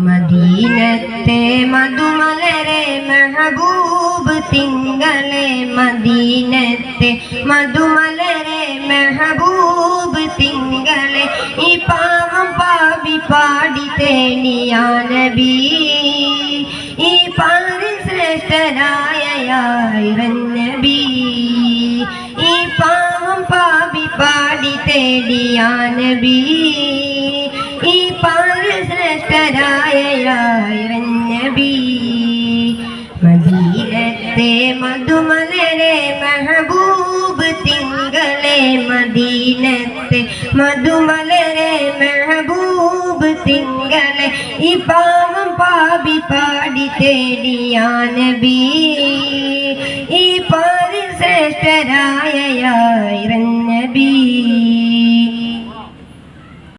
മദീനത്തെ മധുമലരെ മെഹബൂബ് തിങ്കളെ മദീനത്തെ മധുമലരെ മെഹബൂബ് തിങ്കളെ ഈ പാവം പാവി പാടി തേനിയാ നബി ഈ പാരിൽ ശ്രേഷ്ഠരായ നബി ഈ പാവം പാവി പാടി തേടിയാ നബി ഈ പാരിൽ ശ്രേഷ്ഠരായ നബി മദീനത്തെ മധുമലരെ മെഹബൂബ് തിങ്കളെ മദീനത്തെ മധുമലരെ മെഹബൂബ് തിങ്കളെ ഈ പാവം പാവി പാടി തേടിയാ നബി ഈ പാരിൽ ശ്രേഷ്ഠരായ നബി